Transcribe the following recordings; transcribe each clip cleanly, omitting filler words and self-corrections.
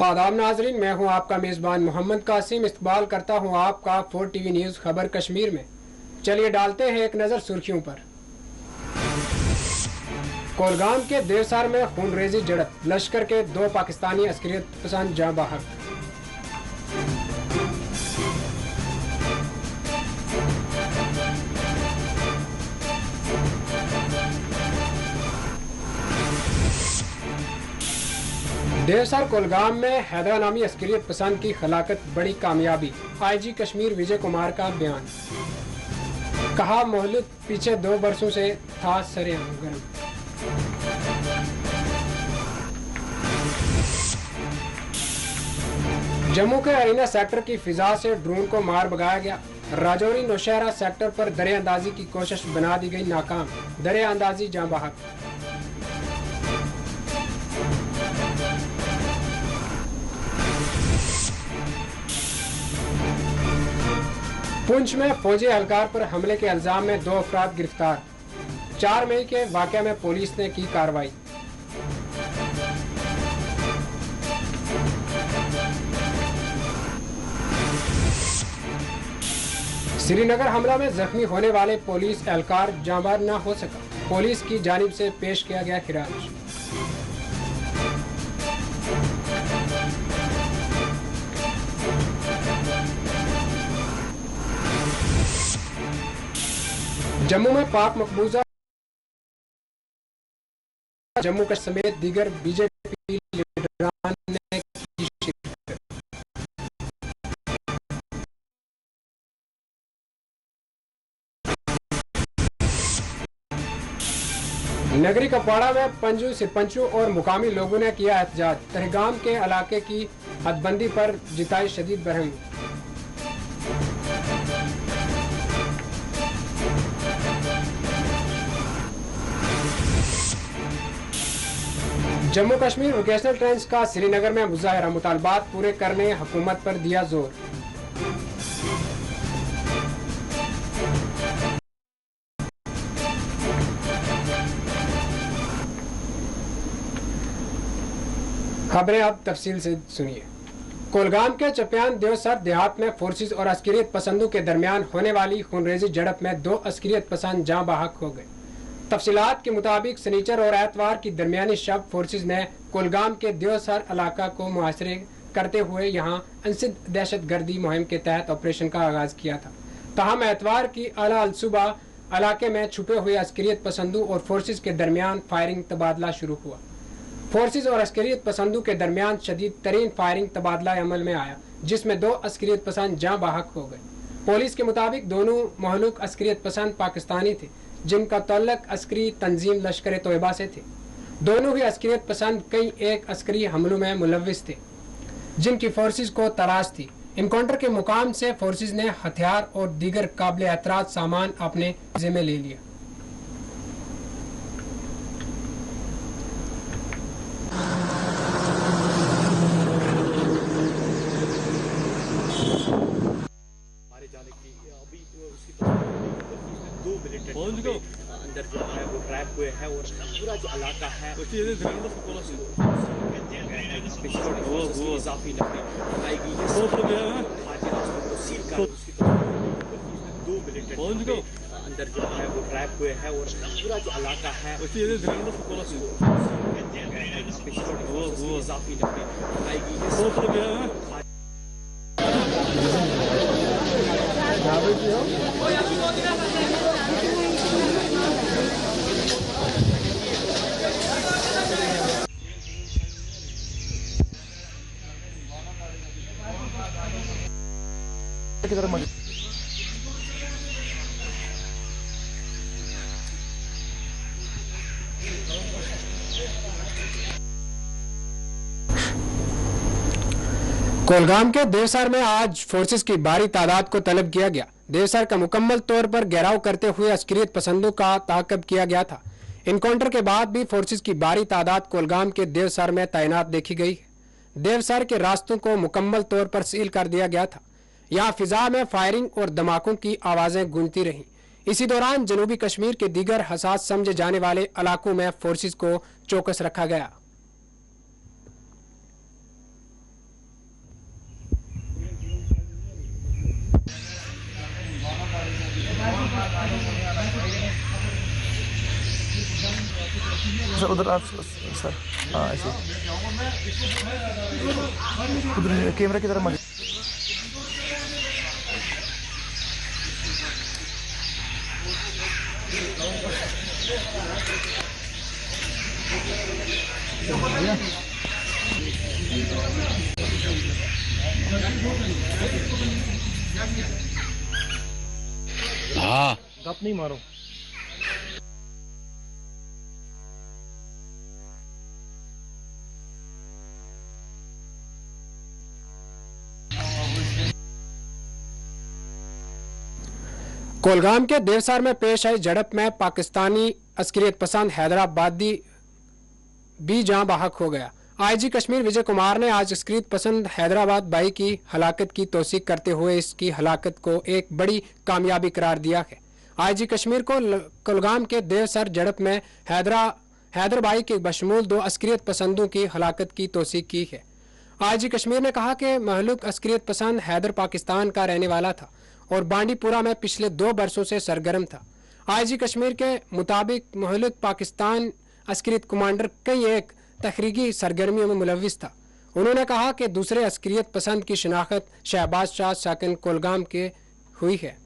आदाब नाजरीन, मैं हूं आपका मेज़बान मोहम्मद कासिम। इस्तकबाल करता हूं आपका 4 टीवी न्यूज़ खबर कश्मीर में। चलिए डालते हैं एक नज़र सुर्खियों पर। कोलगाम के देवसार में खूनरेजी झड़प, लश्कर के 2 पाकिस्तानी अस्करियत पसंद जाँ बहक। देवसर कोलगाम में हैदरा नामी अस्करियत पसंद की हलाकत बड़ी कामयाबी, आईजी कश्मीर विजय कुमार का बयान। कहा मोहलत पीछे 2 बरसों से था सरेआम गर्म। जम्मू के अरीना सेक्टर की फिजा से ड्रोन को मार भगाया गया। राजौरी नौशहरा सेक्टर पर दरियाअंदाजी की कोशिश बना दी गई नाकाम, दरियाअंदाजी जाँ बहक। पुंछ में फौजी एहलकार पर हमले के इल्जाम में 2 अफराद गिरफ्तार। 4 मई के वाक़े में पुलिस ने की कार्रवाई। श्रीनगर हमला में जख्मी होने वाले पुलिस एहलकार जांबाज न हो सका, पुलिस की जानिब से पेश किया गया खिराज। जम्मू में पाक मकबूजा जम्मू कश्मीर समेत दीगर बीजेपी लीडरान ने की शिरकत। नगरी कपवाड़ा में पंजू सरपंचों और मुकामी लोगों ने किया एहतजाज। तहगाम के इलाके की हदबंदी पर जिताई शदीद बरहमी। जम्मू कश्मीर वोकेशनल ट्रेंच का श्रीनगर में मुजाहरा, मुतालबात पूरे करने हुकूमत पर दिया जोर। खबरें अब तफसील से सुनिए। कोलगाम के चपियान देवसर देहात में फोर्सेस और अस्करियत पसंदों के दरमियान होने वाली खूनरेजी झड़प में 2 अस्करियत पसंद जाँ बहक हो गए। तफसीलात के मुताबिक सनीचर और एतवार की दरमियानी शब फोर्सेस ने कोलगाम के देवसर इलाका को मुहासरे करते हुए यहां अनसिद दहशत गर्दी मुहिम के तहत ऑपरेशन का आगाज किया था। ताहम एतवार की अला सुबह इलाके में छुपे हुए अस्करियत पसंदों और फोर्सेस के दरमियान फायरिंग तबादला शुरू हुआ। फोर्सेस और अस्करियत पसंदों के दरमियान शदीद तरीन फायरिंग तबादला अमल में आया, जिसमें 2 अस्करियत पसंद जाँ बहक हो गए। पुलिस के मुताबिक दोनों महलूक अस्करियत पसंद पाकिस्तानी थे, जिनका तल्लक अस्करी तंजीम लश्कर तोयबा से थे। दोनों ही अस्करियत पसंद कई एक अस्करी हमलों में मुलविस थे, जिनकी फोर्सेस को तलाश थी। इनकाउंटर के मुकाम से फोर्सेस ने हथियार और दीगर काबिल एतराज सामान अपने जिम्मे ले लिया। अंदर जो है वो ट्रैप हुए हैं और पूरा जो इलाका है इजाफी लगाई गई है। 2 मिलिट्री अंदर जो है वो ट्रैप हुए हैं और पूरा जो इलाका है इजाफी लगाई गई है। कोलगाम के देवसर में आज फोर्सेस की भारी तादाद को तलब किया गया। देवसर का मुकम्मल तौर पर घेराव करते हुए अस्करियत पसंदों का ताक़ब किया गया था। इनकाउंटर के बाद भी फोर्सेस की भारी तादाद कोलगाम के देवसर में तैनात देखी गई। देवसर के रास्तों को मुकम्मल तौर पर सील कर दिया गया था। यहाँ फिजा में फायरिंग और धमाकों की आवाजें गूंजती रहीं। इसी दौरान जनूबी कश्मीर के दीगर हसास समझे जाने वाले इलाकों में फोर्सेस को चौकस रखा गया। सर उधर आप सर, हाँ ऐसे उधर कैमरा की तरफ मत। हाँ गप नहीं मारो। कोलगाम के देवसार में पेश आई झड़प में पाकिस्तानी अस्करियत पसंद हैदराबादी भी जान बहक हो गया। आईजी कश्मीर विजय कुमार ने आज अस्करियत पसंद हैदराबाद भाई की हलाकत की तौसीक करते हुए इसकी हलाकत को एक बड़ी कामयाबी करार दिया है। आईजी कश्मीर को कोलगाम के देवसर झड़प में हैदर भाई के बशमूल 2 अस्करियत पसंदों की हलाकत की तौसीक की है। आईजी कश्मीर ने कहा कि महलूक अस्करियत पसंद हैदर पाकिस्तान का रहने वाला था और बांडीपुरा में पिछले 2 बरसों से सरगर्म था। आईजी कश्मीर के मुताबिक महलूक पाकिस्तान अस्करियत कमांडर कई एक तहरीकी सरगर्मियों में मुलविस था। उन्होंने कहा कि दूसरे अस्करियत पसंद की शिनाख्त शहबाज शाह साकिन कोलगाम के हुई है।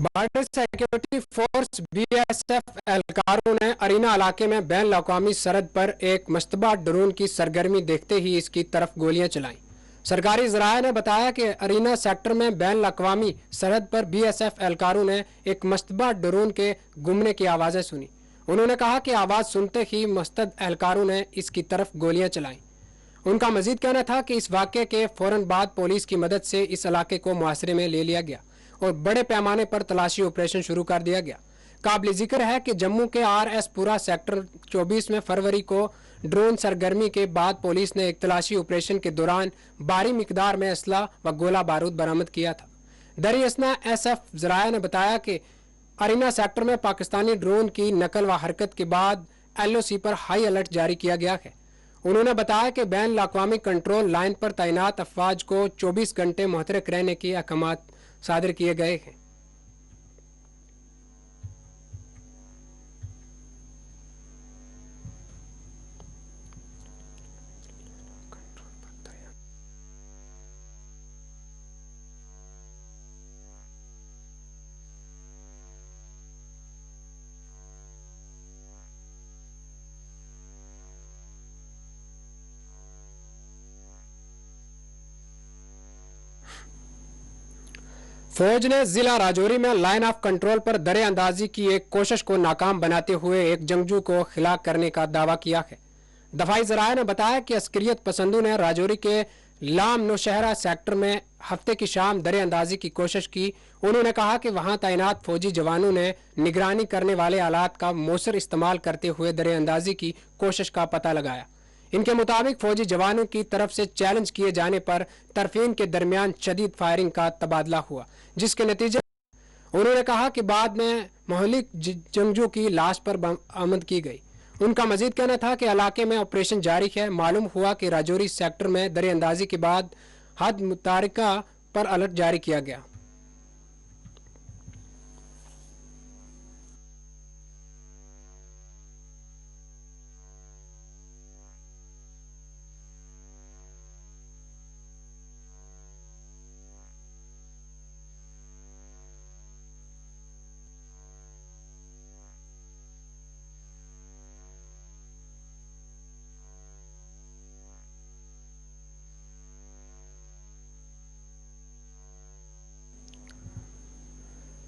बॉर्डर सिक्योरिटी फोर्स बीएसएफ एहलकारों ने अरीना इलाके में बैन अवी सरहद पर एक मश्तबा ड्रोन की सरगर्मी देखते ही इसकी तरफ गोलियां चलाईं। सरकारी ज़राए ने बताया कि अरीना सेक्टर में बैन अवी सरहद पर बीएसएफ एहलकारों ने एक मश्तबा ड्रोन के गुमने की आवाज़ें सुनी। उन्होंने कहा कि आवाज़ सुनते ही मुस्तैद एहलकारों ने इसकी तरफ गोलियां चलाईं। उनका मजीद कहना था कि इस वाक़े के फौरन बाद पुलिस की मदद से इस इलाके को मुहासरे में ले लिया गया और बड़े पैमाने पर तलाशी ऑपरेशन शुरू कर दिया गया। काबिल जिक्र है कि जम्मू के RS पुरा सेक्टर 24 में फरवरी को ड्रोन सरगर्मी के बाद पुलिस ने एक तलाशी ऑपरेशन के दौरान भारी मिकदार में असला व गोला बारूद बरामद किया था। दरियासना SF ज़राया ने बताया कि अरीना सेक्टर में पाकिस्तानी ड्रोन की नकल व हरकत के बाद LOC पर हाई अलर्ट जारी किया गया है। उन्होंने बताया कि बैन अवी कंट्रोल लाइन पर तैनात अफवाज को 24 घंटे मुहतरक रहने के अहकाम सादर किए गए हैं। फौज ने जिला राजौरी में लाइन ऑफ कंट्रोल पर दरे अंदाजी की एक कोशिश को नाकाम बनाते हुए एक जंगजू को खिलाक करने का दावा किया है। दफाई ज़राए ने बताया कि अस्करियत पसंदों ने राजौरी के लाम नौशहरा सेक्टर में हफ्ते की शाम दरे अंदाजी की कोशिश की। उन्होंने कहा कि वहां तैनात फौजी जवानों ने निगरानी करने वाले आलात का मौसर इस्तेमाल करते हुए दरे अंदाजी की कोशिश का पता लगाया। इनके मुताबिक फौजी जवानों की तरफ से चैलेंज किए जाने पर तरफीन के दरमियान शदीद फायरिंग का तबादला हुआ, जिसके नतीजे उन्होंने कहा कि बाद में महलिक जंगजू की लाश पर बरामद की गई। उनका मजीद कहना था कि इलाके में ऑपरेशन जारी है। मालूम हुआ कि राजौरी सेक्टर में दरे अंदाजी के बाद हद मुतारिका पर अलर्ट जारी किया गया।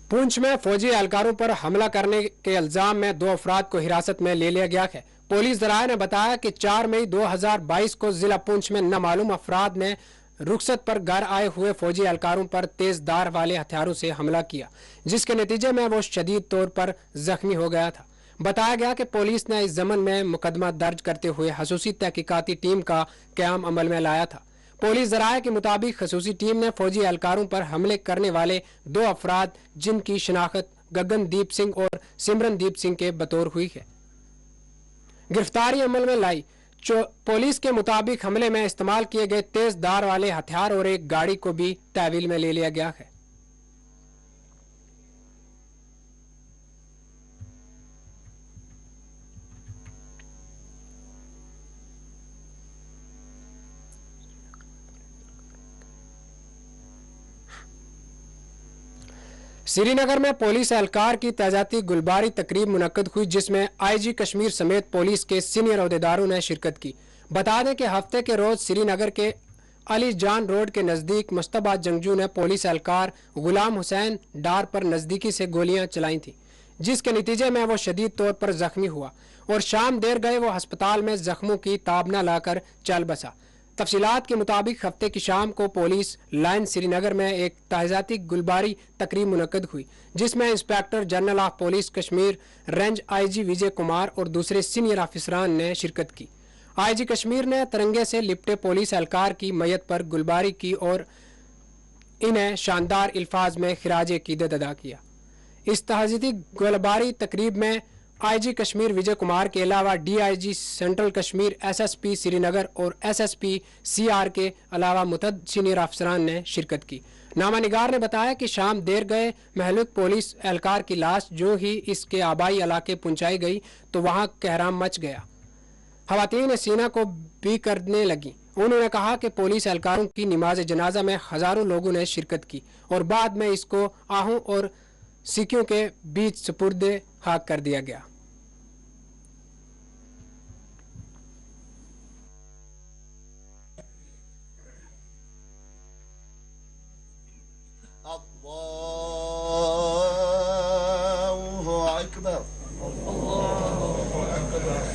पुंछ में फौजी एहलकारों पर हमला करने के इल्जाम में 2 अफराद को हिरासत में ले लिया गया है। पुलिस ज़राए ने बताया कि 4 मई 2022 को जिला पुंछ में नामालूम अफराद ने रुखसत पर घर आए हुए फौजी एहलकारों पर तेज धार वाले हथियारों से हमला किया, जिसके नतीजे में वो शदीद तौर पर जख्मी हो गया था। बताया गया कि पुलिस ने इस जमन में मुकदमा दर्ज करते हुए खसूसी तहकीकाती टीम का क़याम अमल में लाया था। पुलिस जराये के मुताबिक खसूसी टीम ने फौजी एहलकारों पर हमले करने वाले 2 अफराद जिनकी शनाख्त गगनदीप सिंह और सिमरनदीप सिंह के बतौर हुई है, गिरफ्तारी अमल में लाई। पुलिस के मुताबिक हमले में इस्तेमाल किए गए तेज धार वाले हथियार और एक गाड़ी को भी तहवील में ले लिया गया है। श्रीनगर में पुलिस एहलकार की ताज़ाती गुलबारी तकरीब मुनक्कद हुई, जिसमें आईजी कश्मीर समेत पुलिस के सीनियर अहदेदारों ने शिरकत की। बता दें कि हफ्ते के रोज श्रीनगर के अली जान रोड के नज़दीक मुश्तबा जंगजू ने पुलिस एहलकार गुलाम हुसैन डार पर नज़दीकी से गोलियां चलाई थीं, जिसके नतीजे में वो शदीद तौर पर जख्मी हुआ और शाम देर गए वो अस्पताल में जख्मों की ताब न लाकर चल बसा। तफसीलात के मुताबिक हफ्ते की शाम को पुलिस लाइन श्रीनगर में एक ताज़ाती गुलबारी तकरीब मुनक्कद हुई, जिसमें inspector general of police Kashmir range IG Vijay Kumar और दूसरे सीनियर अफसरान ने शिरकत की। आईजी कश्मीर ने तिरंगे से लिपटे पुलिस एहलकार की मैयत पर गुलबारी की और इन्हें शानदार अल्फाज में खिराज अकीदत अदा किया। इस ताज़ाती गुलबारी तकरीब में आईजी कश्मीर विजय कुमार के अलावा DIG central Kashmir, SSP Srinagar और एसएसपी सीआर के अलावा मुतअद्दिद सीनियर अफसरान ने शिरकत की। नामा निगार ने बताया कि शाम देर गए महलूक पुलिस एहलकार की लाश जो ही इसके आबाई इलाके पहुंचाई गई तो वहां कहराम मच गया। खवातीन सीना को भी करने लगी। उन्होंने कहा कि पुलिस एहलकारों की नमाज जनाजा में हजारों लोगों ने शिरकत की और बाद में इसको आहों और सिखों के बीच सुपुर्दे खाक कर दिया गया। अल्लाहु अकबर। अल्लाहु अकबर।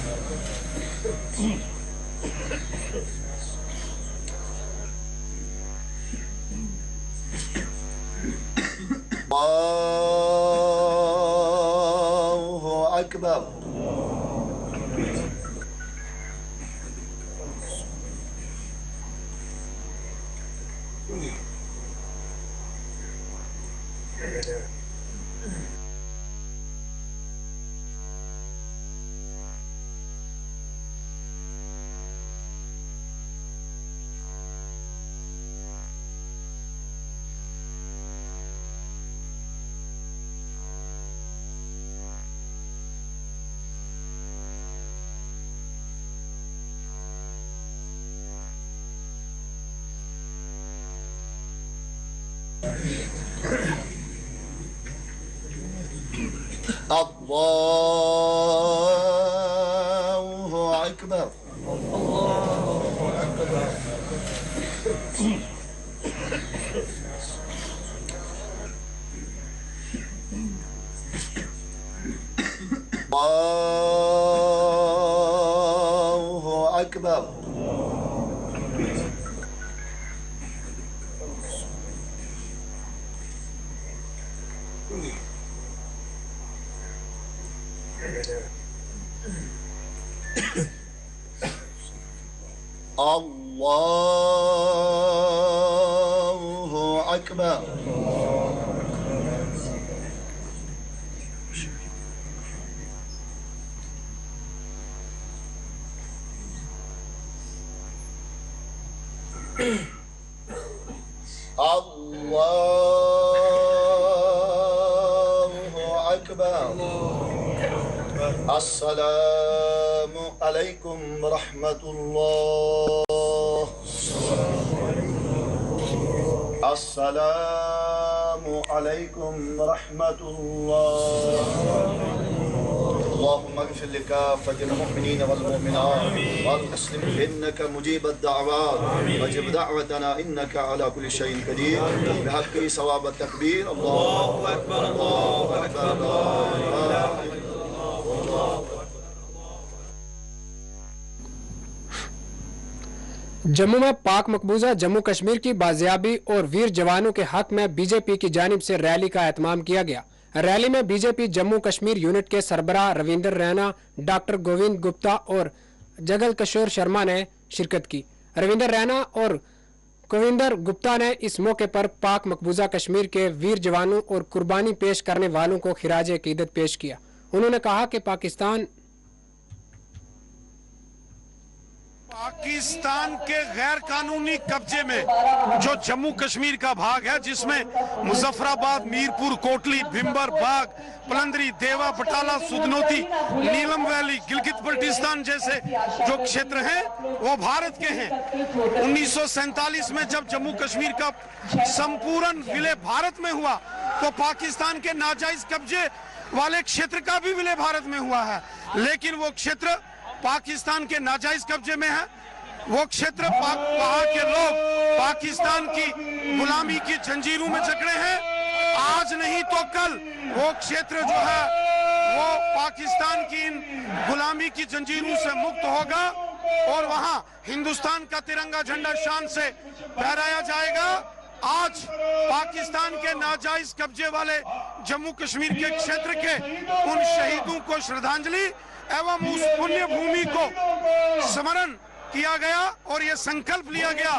अल्लाहु अकबर। अल्लाहु अकबर। अल्लाहु अकबर। अल्लाहु अकबर। अस्सलामु अलैकुम रहमतुल्लाह। अस्सलामु अलैकुम रहमतुल्लाह। अल्लाहुम्मा इग़फिर लिकाफ़तिल मुमिनीन वल मुमिनात वल मुस्लिमीन इन्नका मुजीबुद दअवात वजिब दअवतना इन्नका अला कुल्लि शैइन क़दीर बिहक़्क़ि सवाब तकबीर। अल्लाहु अकबर। अल्लाहु अकबर। जम्मू में पाक मकबूजा जम्मू कश्मीर की बाजियाबी और वीर जवानों के हक में बीजेपी की जानिब से रैली का एहतमाम किया गया। रैली में बीजेपी जम्मू कश्मीर यूनिट के सरबराह रविंदर रैना, डॉक्टर गोविंद गुप्ता और जगल किशोर शर्मा ने शिरकत की। रविंदर रैना और कविंदर गुप्ता ने इस मौके पर पाक मकबूजा कश्मीर के वीर जवानों और कुर्बानी पेश करने वालों को खिराज अकीदत पेश किया। उन्होंने कहा कि पाकिस्तान के गैर कानूनी कब्जे में जो जम्मू कश्मीर का भाग है, जिसमें मुजफ्फराबाद, मीरपुर, कोटली, भिंबर, बाग, पलंदरी, देवा, बटाला, सुधनोती, नीलम वैली, गिलगित बल्टिस्तान जैसे जो क्षेत्र हैं वो भारत के हैं। 1947 में जब जम्मू कश्मीर का संपूर्ण विलय भारत में हुआ तो पाकिस्तान के नाजायज कब्जे वाले क्षेत्र का भी विलय भारत में हुआ है, लेकिन वो क्षेत्र पाकिस्तान के नाजायज कब्जे में है। वो क्षेत्र वहां के लोग पाकिस्तान की गुलामी की जंजीरों में जकड़े हैं। आज नहीं तो कल वो क्षेत्र जो है वो पाकिस्तान की इन गुलामी की जंजीरों से मुक्त होगा और वहां हिंदुस्तान का तिरंगा झंडा शान से फहराया जाएगा। आज पाकिस्तान के नाजायज कब्जे वाले जम्मू कश्मीर के क्षेत्र के उन शहीदों को श्रद्धांजलि एवं उस पुण्य भूमि को स्मरण किया गया और ये संकल्प लिया गया,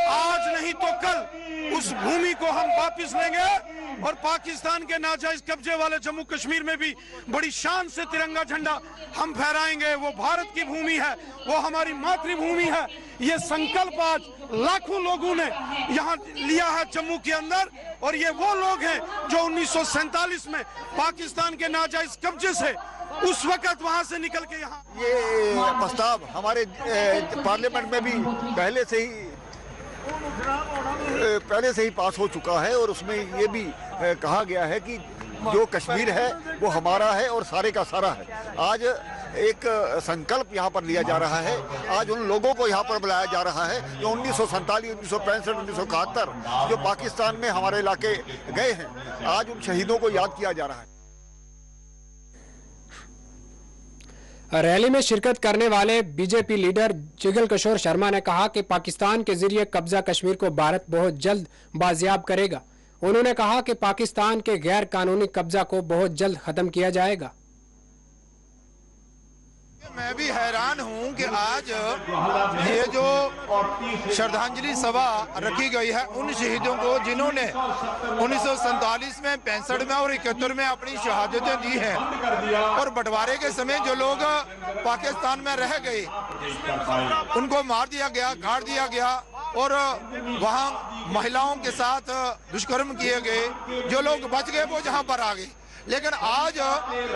आज नहीं तो कल उस भूमि को हम वापस लेंगे और पाकिस्तान के नाजायज कब्जे वाले जम्मू कश्मीर में भी बड़ी शान से तिरंगा झंडा हम फहराएंगे। वो भारत की भूमि है, वो हमारी मातृभूमि है। ये संकल्प आज लाखों लोगों ने यहाँ लिया है जम्मू के अंदर, और ये वो लोग हैं जो 1947 में पाकिस्तान के नाजायज कब्जे से उस वक्त वहां से निकल के यहाँ। ये प्रस्ताव हमारे पार्लियामेंट में भी पहले से ही पास हो चुका है और उसमें ये भी कहा गया है कि जो कश्मीर है वो हमारा है और सारे का सारा है। आज एक संकल्प यहाँ पर लिया जा रहा है। आज उन लोगों को यहाँ पर बुलाया जा रहा है जो 1947, 1965, 1971 जो पाकिस्तान में हमारे इलाके गए हैं, आज उन शहीदों को याद किया जा रहा है। रैली में शिरकत करने वाले BJP leader jiggle Kishore Sharma ने कहा कि पाकिस्तान के जरिए कब्जा कश्मीर को भारत बहुत जल्द बाजियाब करेगा। उन्होंने कहा कि पाकिस्तान के गैर कानूनी कब्जा को बहुत जल्द खत्म किया जाएगा। मैं भी हैरान हूं कि आज ये जो श्रद्धांजलि सभा रखी गई है उन शहीदों को जिन्होंने 1947 में, 65 में और 71 में अपनी शहादतें दी हैं, और बंटवारे के समय जो लोग पाकिस्तान में रह गए उनको मार दिया गया, गाड़ दिया गया और वहां महिलाओं के साथ दुष्कर्म किए गए। जो लोग बच गए वो जहां पर आ गए। लेकिन आज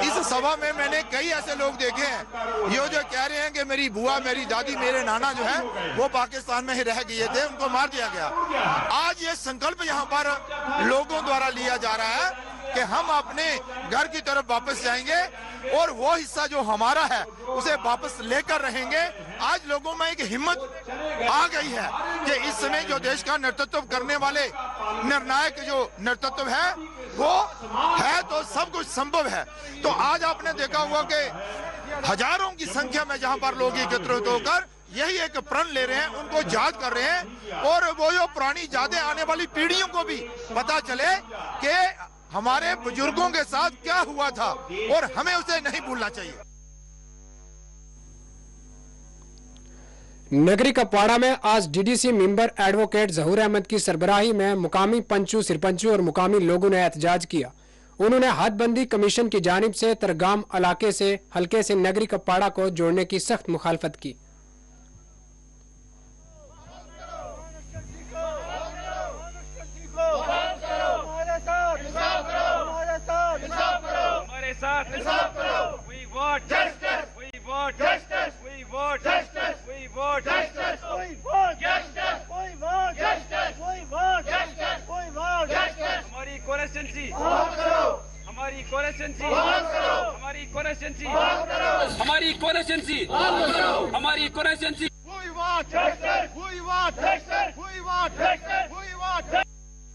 इस सभा में मैंने कई ऐसे लोग देखे हैं ये जो कह रहे हैं कि मेरी बुआ, मेरी दादी, मेरे नाना जो है वो पाकिस्तान में ही रह गए थे, उनको मार दिया गया। आज ये संकल्प यहाँ पर लोगों द्वारा लिया जा रहा है कि हम अपने घर की तरफ वापस जाएंगे और वो हिस्सा जो हमारा है उसे वापस लेकर रहेंगे। आज लोगों में एक हिम्मत आ गई है कि इस समय जो देश का नेतृत्व करने वाले निर्णायक जो नेतृत्व है वो है तो सब कुछ संभव है। तो आज आपने देखा हुआ कि हजारों की संख्या में जहां पर लोग एकत्रित होकर यही एक प्रण ले रहे हैं, उनको याद कर रहे हैं और वो जो पुरानी यादें आने वाली पीढ़ियों को भी पता चले कि हमारे बुजुर्गों के साथ क्या हुआ था और हमें उसे नहीं भूलना चाहिए। नगरी कपवाड़ा में आज डीडीसी मेंबर एडवोकेट जहूर अहमद की सरबराही में मुकामी पंचों, सरपंचों और मुकामी लोगों ने एहतजाज किया। उन्होंने हदबंदी कमीशन की जानिब से तरगाम इलाके से हल्के से नगरी कपवाड़ा को जोड़ने की सख्त मुखालफत की।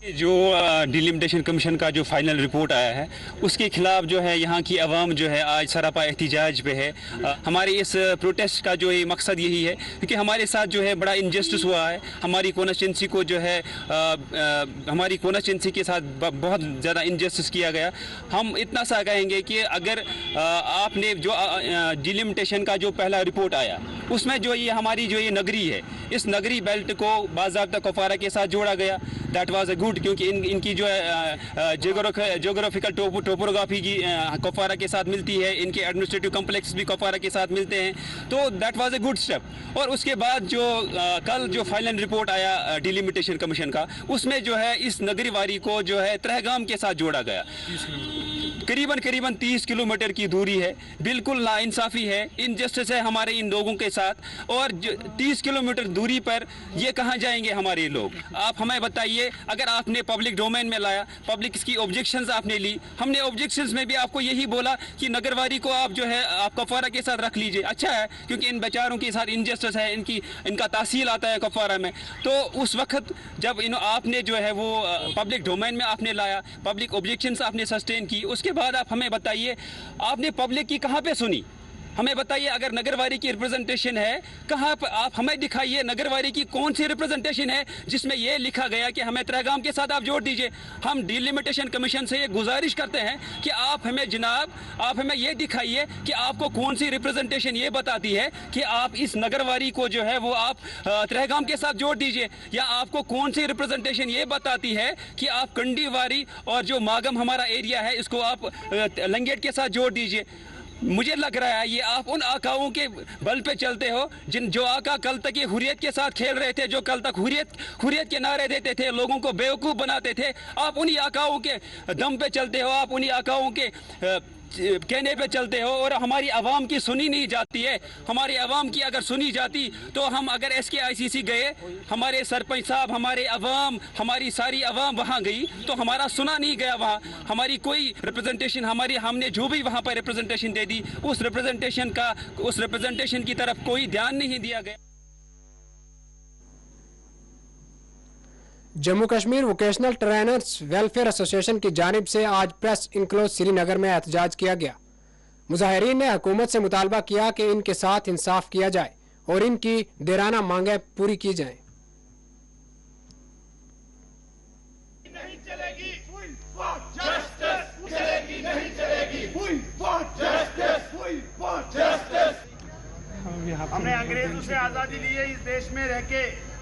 जो डिलिमिटेशन कमीशन का जो फाइनल रिपोर्ट आया है उसके खिलाफ जो है यहाँ की आवाम जो है आज सरापा एहतिजाज पे है। हमारे इस प्रोटेस्ट का जो है मकसद यही है क्योंकि हमारे साथ जो है बड़ा इनजस्टिस हुआ है। हमारी कॉन्स्टिट्यूंसी को जो है हमारी कॉन्स्टिट्यूंसी के साथ बहुत ज़्यादा इनजस्टिस किया गया। हम इतना सा कहेंगे कि अगर आपने जो डिलिमिटेशन का जो पहला रिपोर्ट आया उसमें जो ये हमारी जो ये नगरी है इस नगरी बेल्ट को बाज़ाब्ता कुपवारा के साथ जोड़ा गया। दैट वाज अ गुड क्योंकि इनकी जो है जोग्राफिकल टोपोग्राफी की कुपवारा के साथ मिलती है, इनके एडमिनिस्ट्रेटिव कॉम्प्लेक्स भी कुपवारा के साथ मिलते हैं, तो that was a good step. और उसके बाद जो कल जो फाइनल रिपोर्ट आया डिलिमिटेशन कमीशन का उसमें जो है इस नगरीवारी को जो है त्रहगाम के साथ जोड़ा गया। करीबन 30 किलोमीटर की दूरी है। बिल्कुल नाइंसाफ़ी है, इनजस्टिस है हमारे इन लोगों के साथ। और 30 किलोमीटर दूरी पर ये कहाँ जाएंगे हमारे लोग? आप हमें बताइए। अगर आपने पब्लिक डोमेन में लाया, पब्लिक की ऑब्जेक्शंस आपने ली, हमने ऑब्जेक्शंस में भी आपको यही बोला कि नगरवारी को आप जो है आप कुपवारा के साथ रख लीजिए। अच्छा है क्योंकि इन बेचारों के साथ इनजस्टिस है, इनका तहसील आता है कुपवारा में। तो उस वक्त जब आपने जो है वो पब्लिक डोमेन में आपने लाया, पब्लिक ऑब्जेक्शंस आपने सस्टेन की, उसके बाद आप हमें बताइए आपने पब्लिक की कहाँ पे सुनी? हमें बताइए अगर नगरवारी की रिप्रेजेंटेशन है कहाँ पर, आप हमें दिखाइए नगरवारी की कौन सी रिप्रेजेंटेशन है जिसमें यह लिखा गया कि हमें त्रहगाम के साथ आप जोड़ दीजिए। हम डिलिमिटेशन कमीशन से ये गुजारिश करते हैं कि आप हमें जनाब आप हमें ये दिखाइए कि आपको कौन सी रिप्रेजेंटेशन ये बताती है कि आप इस नगरवारी को जो है वो आप त्रहगाम के साथ जोड़ दीजिए, या आपको कौन सी रिप्रेजेंटेशन ये बताती है कि आप कंडीवारी और जो मागम हमारा एरिया है इसको आप लंगेट के साथ जोड़ दीजिए। मुझे लग रहा है ये आप उन आकाओं के बल पे चलते हो जो आका कल तक ये हुर्रियत के साथ खेल रहे थे, जो कल तक हुर्रियत के नारे देते थे, लोगों को बेवकूफ़ बनाते थे। आप उन्हीं आकाओं के दम पे चलते हो, आप उन्हीं आकाओं के कहने पे चलते हो और हमारी आवाम की सुनी नहीं जाती है। हमारी आवाम की अगर सुनी जाती तो हम अगर SKICC गए, हमारे सरपंच साहब, हमारे आवाम, हमारी सारी आवाम वहाँ गई तो हमारा सुना नहीं गया। वहाँ हमारी कोई रिप्रेजेंटेशन हमने जो भी वहाँ पर रिप्रेजेंटेशन दे दी उस रिप्रेजेंटेशन की तरफ कोई ध्यान नहीं दिया गया। Jammu Kashmir vocational trainers welfare association की जानिब से आज प्रेस इनक्लोज श्रीनगर में एहतजाज किया गया। मुजाहिरीन ने हुकूमत से मुतालबा किया कि इनके साथ इंसाफ किया जाए और इनकी देराना मांगें पूरी की जाएं। हमने अंग्रेजों से आजादी ली है, इस देश में रह के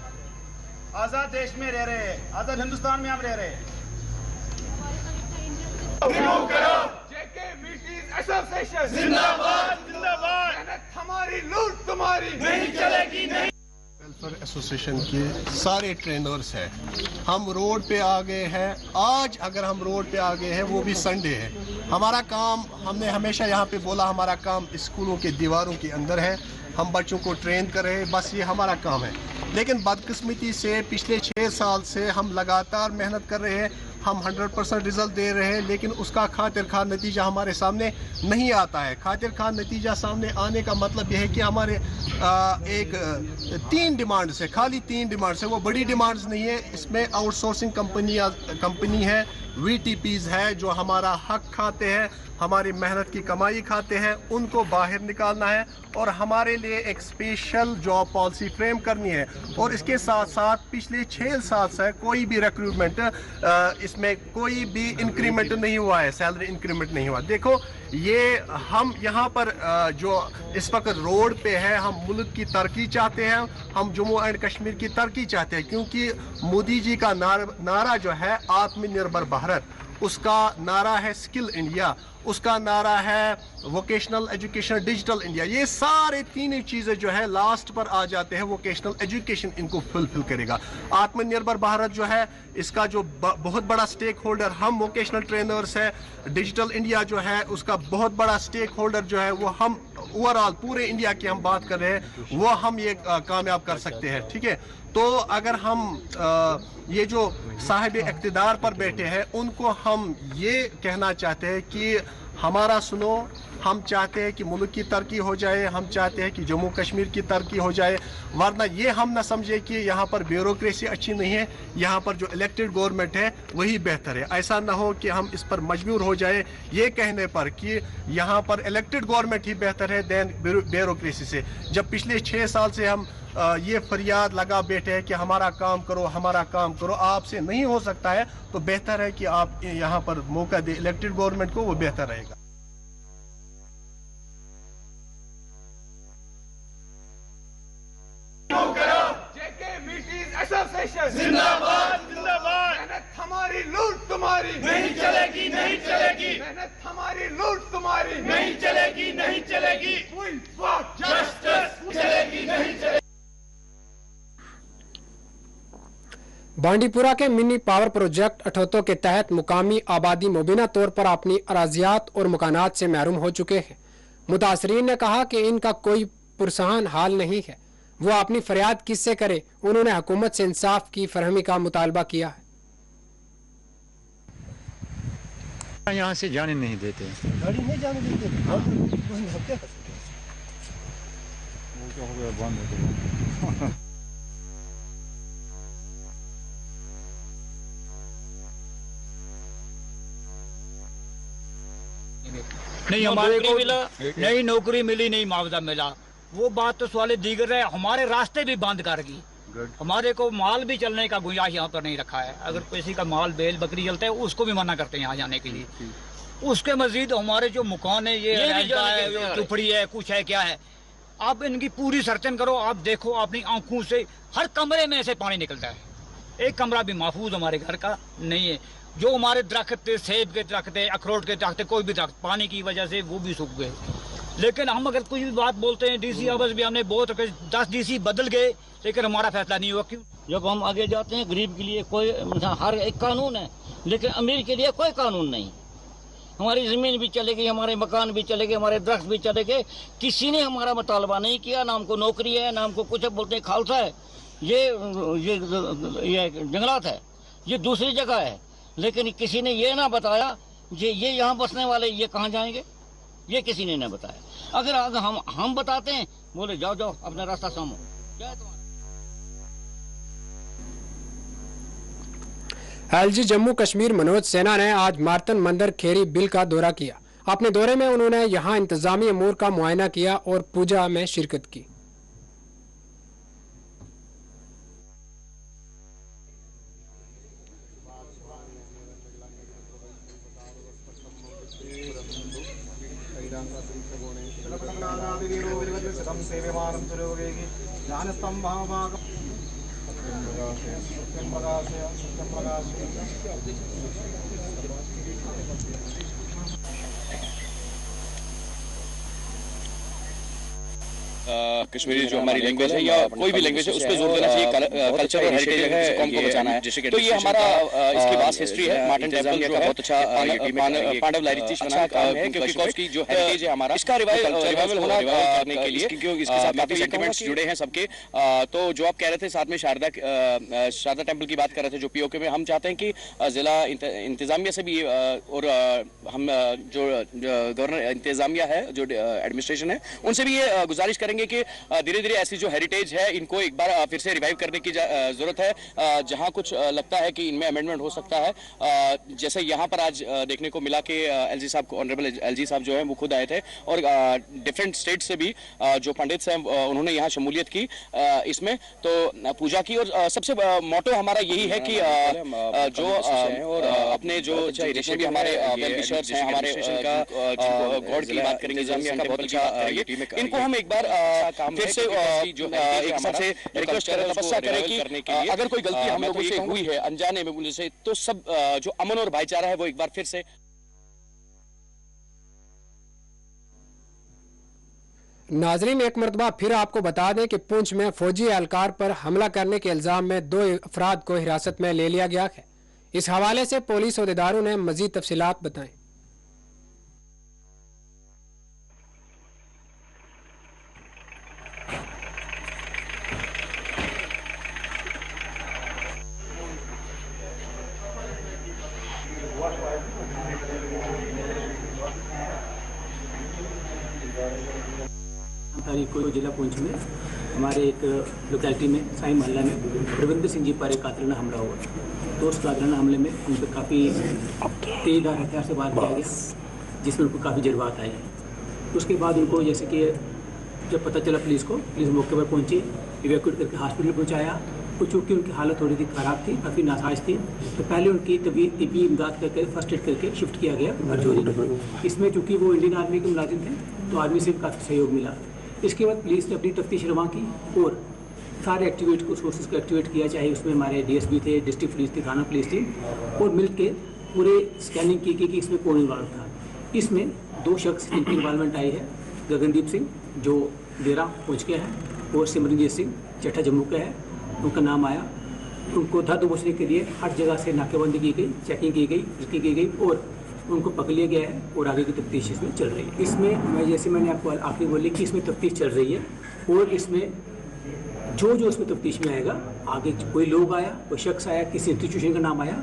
आजाद देश में रह रहे हैं, आजाद हिंदुस्तान में हम रह रहे हैं। जिंदाबाद जिंदाबाद, हमारी लूट तुम्हारी नहीं चलेगी। नहीं वेलफेयर एसोसिएशन के सारे ट्रेनर्स हैं, हम रोड पे आ गए हैं। आज अगर हम रोड पे आ गए हैं वो भी संडे है। हमारा काम, हमने हमेशा यहाँ पे बोला, हमारा काम स्कूलों के दीवारों के अंदर है, हम बच्चों को ट्रेन कर रहे हैं, बस ये हमारा काम है। लेकिन बदकिस्मती से पिछले 6 साल से हम लगातार मेहनत कर रहे हैं, हम 100% रिजल्ट दे रहे हैं, लेकिन उसका खातिर खा नतीजा हमारे सामने नहीं आता है। खातिर खा नतीजा सामने आने का मतलब यह है कि हमारे एक 3 डिमांड्स है, खाली 3 डिमांड्स है, वो बड़ी डिमांड्स नहीं है। इसमें आउटसोर्सिंग कंपनी है, VTPs है जो हमारा हक खाते हैं, हमारी मेहनत की कमाई खाते हैं, उनको बाहर निकालना है और हमारे लिए एक स्पेशल जॉब पॉलिसी फ्रेम करनी है। और इसके साथ साथ पिछले 6 साल से कोई भी रिक्रूटमेंट, इसमें कोई भी इंक्रीमेंट नहीं हुआ है, सैलरी इंक्रीमेंट नहीं हुआ। देखो ये हम यहाँ पर जो इस वक्त रोड पे है, हम मुल्क की तरक्की चाहते हैं, हम जम्मू एंड कश्मीर की तरक्की चाहते हैं, क्योंकि मोदी जी का नारा जो है आत्मनिर्भर भारत, उसका नारा है स्किल इंडिया, उसका नारा है वोकेशनल एजुकेशन डिजिटल इंडिया। ये सारे 3 चीज़ें जो है लास्ट पर आ जाते हैं, वोकेशनल एजुकेशन इनको फुलफिल करेगा। आत्मनिर्भर भारत जो है इसका जो बहुत बड़ा स्टेक होल्डर हम वोकेशनल ट्रेनर्स है, डिजिटल इंडिया जो है उसका बहुत बड़ा स्टेक होल्डर जो है वो हम ओवरऑल पूरे इंडिया की हम बात कर रहे हैं, वो हम ये कामयाब कर सकते हैं। ठीक है, तो अगर हम ये जो साहिब इक़्तिदार पर बैठे हैं उनको हम ये कहना चाहते हैं कि हमारा सुनो, हम चाहते हैं कि मुल्क की तरक्की हो जाए, हम चाहते हैं कि जम्मू कश्मीर की तरक्की हो जाए, वरना ये हम न समझे कि यहाँ पर ब्यूरोक्रेसी अच्छी नहीं है, यहाँ पर जो इलेक्टेड गवर्नमेंट है वही बेहतर है। ऐसा ना हो कि हम इस पर मजबूर हो जाए ये कहने पर कि यहाँ पर इलेक्टेड गवर्नमेंट ही बेहतर है दैन ब्यूरोक्रेसी से। जब पिछले 6 साल से हम ये फरियाद लगा बैठे हैं कि हमारा काम करो, हमारा काम करो, आपसे नहीं हो सकता है, तो बेहतर है कि आप यहाँ पर मौका दे इलेक्टेड गवर्नमेंट को, वो बेहतर रहेगा। जिंदाबाद जिंदाबाद। मेहनत हमारी, लूट तुम्हारी नहीं चलेगी, नहीं चलेगी। मेहनत हमारी, लूट तुम्हारी नहीं चलेगी, नहीं चलेगी। जस्टिस चलेगी, नहीं चलेगी। बांडीपुरा के मिनी पावर प्रोजेक्ट अठोतो के तहत मुकामी आबादी मुबीना तौर पर अपनी अराजियात और मकानात से महरूम हो चुके हैं। मुतासरीन ने कहा कि इनका कोई पुरसहान हाल नहीं है, वो अपनी फरियाद किससे करे। उन्होंने हुकूमत से इंसाफ की फरहमी का मुतालबा किया है। यहाँ से जाने नहीं देते, गाड़ी नहीं जाने देते, वो क्या हो गया, बंद है तो नहीं हमारे को मिला, नहीं नौकरी मिली, नहीं मुआवजा मिला। वो बात तो सवाल दीगर है, हमारे रास्ते भी बंद कर दी। हमारे को माल भी चलने का गुंजाइश यहाँ पर नहीं रखा है। अगर किसी का माल बैल बकरी चलता है उसको भी मना करते हैं यहाँ जाने के लिए। उसके मजीद हमारे जो मकान है, ये झुपड़ी है, कुछ है, क्या है, आप इनकी पूरी सर्चन करो। आप देखो अपनी आंखों से, हर कमरे में ऐसे पानी निकलता है। एक कमरा भी महफूज हमारे घर का नहीं है। जो हमारे दरख्त थे, सेब के दरख्त थे, अखरोट के दरख्त थे, कोई भी दरख्त पानी की वजह से वो भी सूख गए। लेकिन हम अगर कुछ भी बात बोलते हैं, डीसी ऑफिस भी हमने बहुत 10 डीसी बदल गए, लेकिन हमारा फैसला नहीं हुआ। क्यों? जब हम आगे जाते हैं, गरीब के लिए कोई हर एक कानून है, लेकिन अमीर के लिए कोई कानून नहीं। हमारी ज़मीन भी चलेगी, हमारे मकान भी चलेंगे, हमारे दरख्त भी चलेंगे। किसी ने हमारा मुतालबा नहीं किया, ना हमको नौकरी है, ना हमको कुछ बोलते हैं खालसा है, ये जंगलात है, ये दूसरी जगह है। लेकिन किसी ने ये ना बताया ये यहाँ बसने वाले ये कहाँ जाएंगे, ये किसी ने ना बताया। अगर हम बताते हैं, बोले जाओ जाओ अपना रास्ता सामो, क्या है तुम्हारा। एलजी जम्मू कश्मीर मनोज सिन्हा ने आज मार्तन मंदिर खेरी बिल का दौरा किया। अपने दौरे में उन्होंने यहाँ इंतजामी अमूर का मुआयना किया और पूजा में शिरकत की। कश्मीरी जो हमारी लैंग्वेज है या कोई भी लैंग्वेज है, उस पर जोर देना चाहिए। कल्चर और हेरिटेज है, कौम को बचाना है। तो ये हमारा इसकी वास्ट हिस्ट्री है। मार्टन टेम्पल जो है बहुत अच्छा, पांडव लाइरितीश अच्छा काम है, क्योंकि उसकी जो हेरिटेज है हमारा, इसका रिवाइवल होना करने के लिए, क्योंकि इसके साथ काफी सेंटिमेंट्स जुड़े हैं सबके। तो जो आप कह रहे थे साथ में शारदा टेम्पल की बात कर रहे थे, जो पीओके में, हम चाहते हैं कि जिला इंतजामिया से भी, और हम जो गवर्नर इंतजामिया है, जो एडमिनिस्ट्रेशन है, उनसे भी ये गुजारिश करेंगे कि धीरे धीरे ऐसी जो हेरिटेज है इनको एक बार फिर से रिवाइव करने की जरूरत है। जहां कुछ लगता है कि इनमें अमेंडमेंट हो सकता है, जैसे यहाँ पर आज देखने को मिला कि एलजी साहब, ऑनरेबल एलजी साहब जो है वो खुद आए थे, और डिफरेंट स्टेट से भी जो पंडित हैं उन्होंने यहाँ शमूलियत की इसमें, तो पूजा की। और सबसे मोटो हमारा यही है कि जो अपने जो भी हमारे वेलविशर्स हैं, हमारे गॉड की बात करेंगे, बहुत अच्छा, इनको हम एक बार फिर से जो एक सबसे रिक्वेस्ट करें, तपस्या करें कि अगर कोई गलती हम लोगों से हुई है अनजाने में मुझे से, तो सब जो अमन और भाईचारा है वो एक बार फिर से। नाजरीन, एक मरतबा फिर आपको बता दें कि पुंछ में फौजी एहलकार पर हमला करने के इल्जाम में 2 अफराद को हिरासत में ले लिया गया है। इस हवाले से पुलिस अहदेदारों ने मजीद तफसीलात बताएं। तारीख को जिला पुंछ में हमारे एक लोकेलिटी में साई मोहल्ला में रविंद्र सिंह जी पर एक कातिलाना हमला हुआ। तो उस कातिलाना हमले में उन पर काफ़ी तेज़धार हथियार से वार किया गया, जिसमें उनको काफ़ी जज्बात आए हैं। उसके बाद उनको जैसे कि जब पता चला पुलिस मौके पर पहुंची, इवैक्यूएट करके हॉस्पिटल पहुंचाया। तो चूँकि उनकी हालत थोड़ी सी ख़राब थी, काफ़ी नासाज थी, तो पहले उनकी तिब्बी इमदाद करके फर्स्ट एड करके शिफ्ट किया गया हरजोरी। इसमें चूँकि वो इंडियन आर्मी के मुलाजिम थे, तो आर्मी से काफ़ी सहयोग मिला। इसके बाद पुलिस ने अपनी तफ्तीश रवा की और सारे सोर्सेज को एक्टिवेट किया, चाहे उसमें हमारे DSP थे, डिस्ट्रिक्ट पुलिस थी, थाना पुलिस थी, और मिल के पूरे स्कैनिंग की कि इसमें कौन इन्वॉल्व था। इसमें 2 शख्स जिनकी इन्वॉल्वमेंट आई है, गगनदीप सिंह जो डेरा पहुँच के हैं, और सिमरनजीत सिंह चट्टा जम्मू का है, उनका नाम आया। उनको धर दबोचने के लिए हर जगह से नाकेबंदी की गई, चेकिंग की गई और उनको पकड़ लिया गया है और आगे की तफ्तीश इसमें चल रही है। इसमें जैसे मैंने आपको आखिरी बोली कि इसमें तफ्तीश चल रही है, और इसमें जो इसमें तफ्तीश में आएगा, आगे कोई लोग आया, कोई शख्स आया, किसी इंस्टीट्यूशन का नाम आया,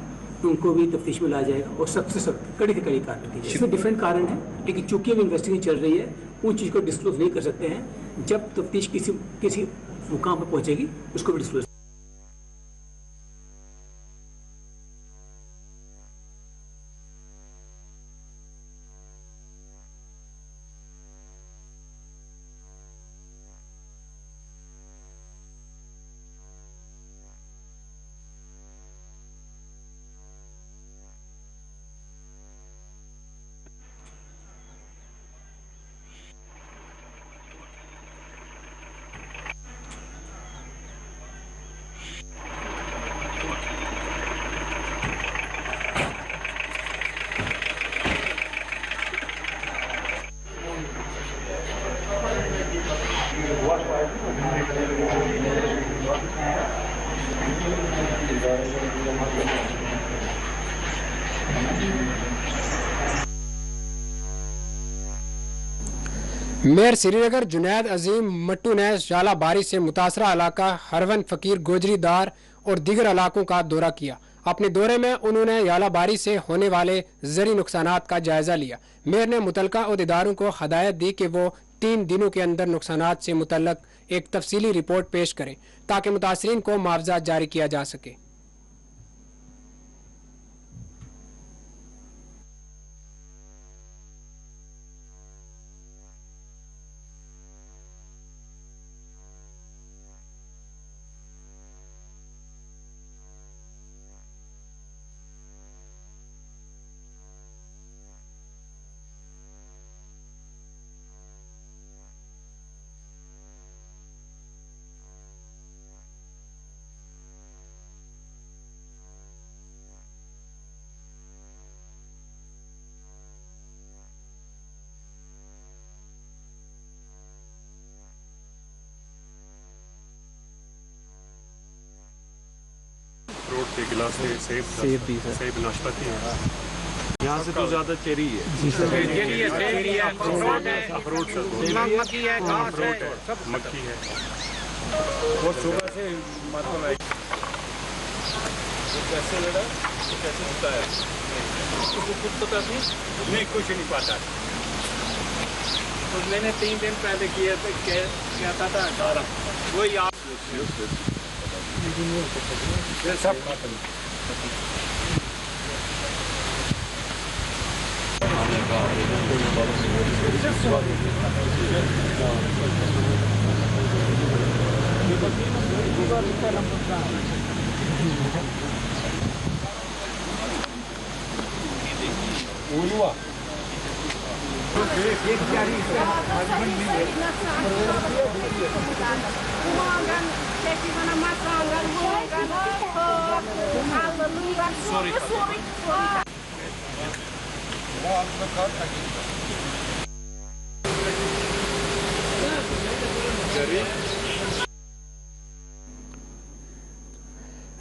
उनको भी तफ्तीश में लाया जाएगा और सख्त से सख्त कड़ी से कड़ी कार्रवाई की जाएगी। इसमें डिफरेंट कारण है, लेकिन चूंकि अभी इन्वेस्टिगेशन चल रही है, उन चीज़ को डिस्क्लोज नहीं कर सकते हैं। जब तफ्तीश किसी मुकाम पर पहुँचेगी, उसको भी डिस्क्लोज। मेयर श्रीनगर जुनैद अजीम मट्टू ने जाला बारिश से मुतासरा इलाका हरवन फकीर गोजरीदार और दीगर इलाकों का दौरा किया। अपने दौरे में उन्होंने याला बारिश से होने वाले ज़री नुकसानात का जायजा लिया। मेयर ने मुतलका अहदेदारों को हदायत दी कि वो 3 दिनों के अंदर नुकसानात से मुतल्लक एक तफसीली रिपोर्ट पेश करें ताकि मुतासरीन को मुआवजा जारी किया जा सके। रोड के गिलास में सेब नाशपाती है। यहाँ से तो ज्यादा चेरी है, अखरोट मक्की है, मक्की है। वो सुबह से मतलब है। कैसे लड़ा, कैसे होता है, उसको कुछ पता थी नहीं, कुछ नहीं पता। तो मैंने 3 दिन पहले किया था, क्या था 18 वही आप सब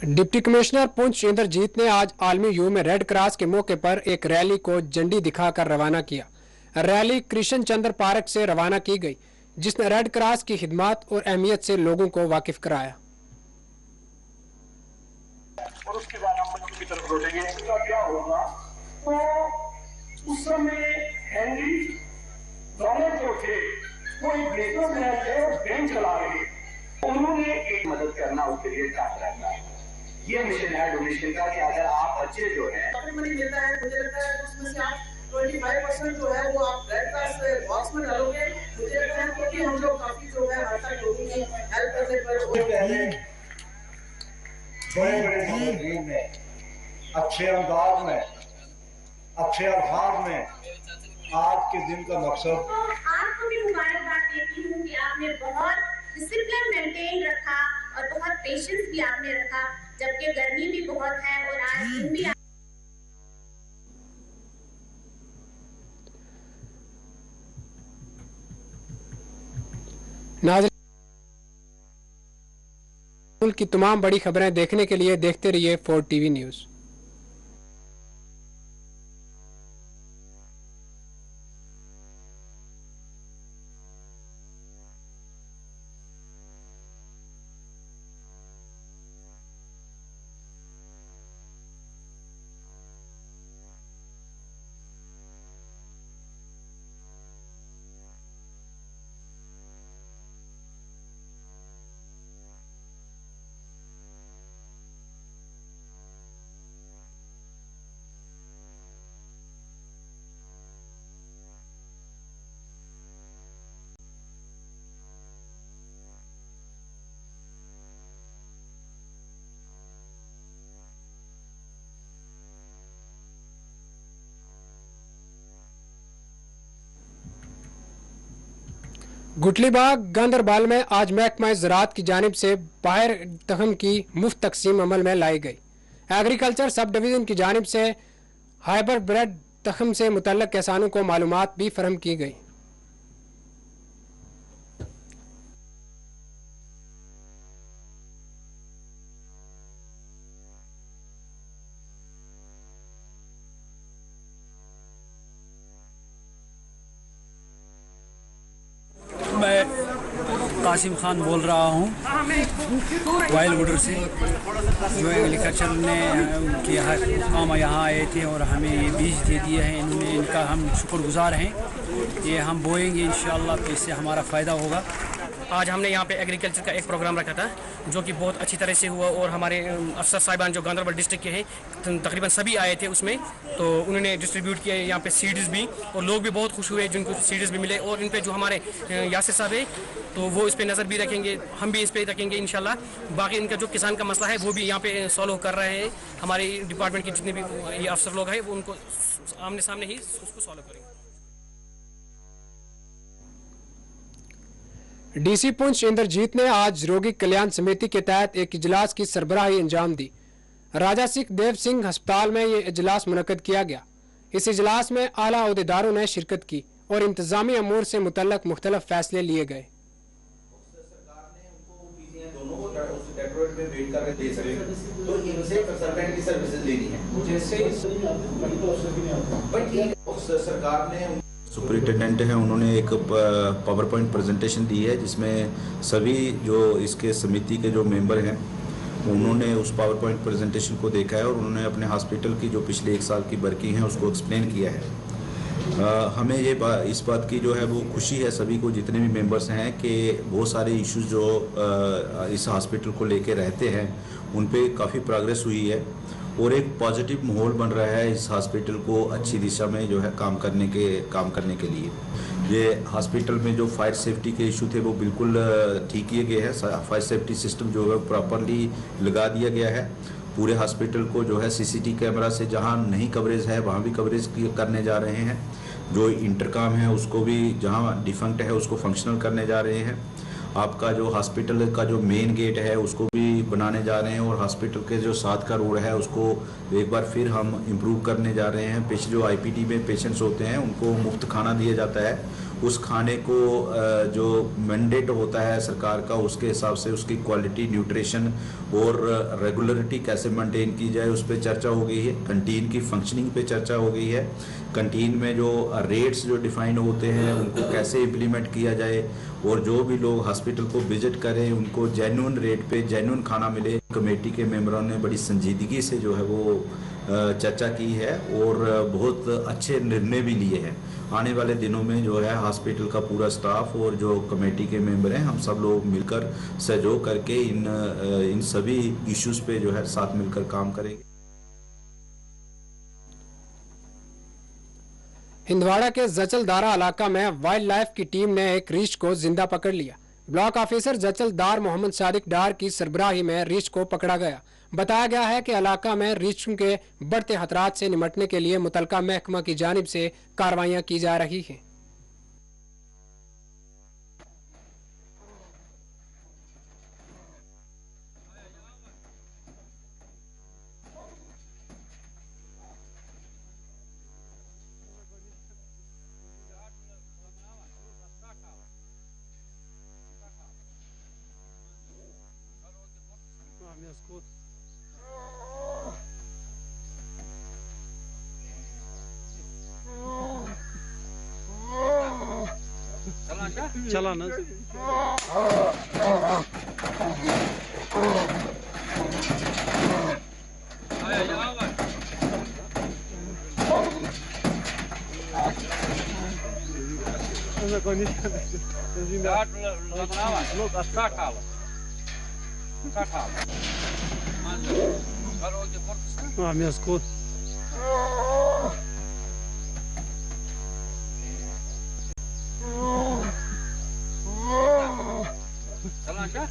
डिप्टी कमिश्नर पुंछ इंद्रजीत ने आज आलमी यूम रेड क्रॉस के मौके पर एक रैली को झंडी दिखाकर रवाना किया। रैली कृष्ण चंद्र पार्क से रवाना की गई, जिसने रेड क्रॉस की खिदमत और अहमियत से लोगों को वाकिफ कराया। और उसके बाद हम बच्चों की तरफ लौटेंगे। इसका क्या होगा, तो उस समय हेनरी डॉनर जो थे वो एक बिजनेस मैन है, बैंक चला रहे हैं, उन्होंने एक मदद करना उसके लिए चाहता रहता है। ये मिशन है डोनेशन का कि अगर आप बच्चे जो है मनी मिलता है, मुझे लगता है उसमें से आप 25% जो है वो आप रेड क्रॉस बॉक्स में डालोगे, मुझे लगता है क्योंकि हम लोग काफी जो है हर तक लोगों की हेल्प करने पर बड़े मामून में, अच्छे अंदाज में, अच्छे अल्फाज में आज के दिन का मकसद। आपको भी मुबारकबाद देती हूँ कि आपने बहुत डिसिप्लिन मेंटेन रखा और बहुत पेशेंस भी आपने रखा, जबकि गर्मी भी बहुत है और आज दिन भी नाज़रीन, की तमाम बड़ी खबरें देखने के लिए देखते रहिए 4 TV न्यूज़। गुटलीबाग गांदरबल में आज महकमा ज़राअत की जानिब से बाहर तखम की मुफ्त तकसीम अमल में लाई गई। एग्रीकल्चर सब डिवीज़न की जानिब से हाइबर ब्रेड तखम से मुतल्लक किसानों को मालूमात भी फराहम की गई। मैं कासिम खान बोल रहा हूँ वाइल्ड वुडर से, जो एग्रीकल्चर ने किया है काम यहाँ आए थे और हमें ये बीज दे दिए हैं। इन्होंने इनका हम शुक्रगुजार हैं। ये हम बोएंगे इंशाअल्लाह, तो इससे हमारा फ़ायदा होगा। आज हमने यहाँ पे एग्रीकल्चर का एक प्रोग्राम रखा था जो कि बहुत अच्छी तरह से हुआ और हमारे अफसर साहिबान जो गांदरबल डिस्ट्रिक्ट के हैं तकरीबन सभी आए थे उसमें, तो उन्होंने डिस्ट्रीब्यूट किए यहाँ पे सीड्स भी, और लोग भी बहुत खुश हुए जिनको सीड्स भी मिले। और इन पे जो हमारे यासिर साहब है तो वो इस पे नज़र भी रखेंगे, हम भी इस पे रखेंगे इंशाल्लाह। बाकी इनका जो किसान का मसला है वो भी यहाँ पे सॉल्व कर रहे हैं। हमारे डिपार्टमेंट के जितने भी ये अफसर लोग हैं वो उनको आमने सामने ही उसको सॉल्व करेंगे। डीसी पुंछ इंद्रजीत ने आज रोगी कल्याण समिति के तहत एक इजलास की सरबराही अंजाम दी। राजा सिख देव सिंह अस्पताल में ये इजलास मुनक्कद किया गया। इस इजलास में आला ओहदेदारों ने शिरकत की और इंतजामी अमूर से मुतल्लक मुख्तलिफ फैसले लिए गए। सरकार ने सुपरिटेंडेंट हैं, उन्होंने एक पावर पॉइंट प्रेजेंटेशन दी है जिसमें सभी जो इसके समिति के जो मेंबर हैं उन्होंने उस पावर पॉइंट प्रेजेंटेशन को देखा है और उन्होंने अपने हॉस्पिटल की जो पिछले 1 साल की वर्किंग है उसको एक्सप्लेन किया है। हमें ये इस बात की जो है वो खुशी है सभी को, जितने भी मेंबर्स हैं, कि बहुत सारे इश्यूज जो इस हॉस्पिटल को लेके रहते हैं उन पे काफ़ी प्रोग्रेस हुई है और एक पॉजिटिव माहौल बन रहा है इस हॉस्पिटल को अच्छी दिशा में जो है काम करने के लिए। ये हॉस्पिटल में जो फायर सेफ्टी के इशू थे वो बिल्कुल ठीक किए गए हैं। फायर सेफ्टी सिस्टम जो है प्रॉपरली लगा दिया गया है। पूरे हॉस्पिटल को जो है सीसीटीवी कैमरा से जहां नहीं कवरेज है वहां भी कवरेज करने जा रहे हैं। जो इंटरकॉम है उसको भी जहां डिफंक्ट है उसको फंक्शनल करने जा रहे हैं। आपका जो हॉस्पिटल का जो मेन गेट है उसको भी बनाने जा रहे हैं और हॉस्पिटल के जो साथ का रोड है उसको एक बार फिर हम इम्प्रूव करने जा रहे हैं। जो आईपीडी में पेशेंट्स होते हैं उनको मुफ्त खाना दिया जाता है, उस खाने को जो मैंडेट होता है सरकार का उसके हिसाब से उसकी क्वालिटी, न्यूट्रिशन और रेगुलरिटी कैसे मेंटेन की जाए उस पर चर्चा हो गई है। कंटीन की फंक्शनिंग पे चर्चा हो गई है। कंटीन में जो रेट्स जो डिफाइन होते हैं उनको कैसे इम्प्लीमेंट किया जाए और जो भी लोग हॉस्पिटल को विजिट करें उनको जेन्युइन रेट पे जेन्युइन खाना मिले। कमेटी के मेंबरों ने बड़ी संजीदगी से जो है वो चर्चा की है और बहुत अच्छे निर्णय भी लिए हैं। आने वाले दिनों में जो है हॉस्पिटल का पूरा स्टाफ और जो कमेटी के मेंबर हैं, हम सब लोग मिलकर सहयोग करके इन सभी इश्यूज पे जो है साथ मिलकर काम करेंगे। हिंदवाड़ा के जचलदारा इलाका में वाइल्ड लाइफ की टीम ने एक रीछ को जिंदा पकड़ लिया। ब्लॉक ऑफिसर जचलदार मोहम्मद सादिक डार की सरबराही में रीछ को पकड़ा गया। बताया गया है कि इलाका में रीछ के बढ़ते खतरात से निपटने के लिए मुतलका महकमा की जानिब से कार्रवाइयां की जा रही हैं। चला ना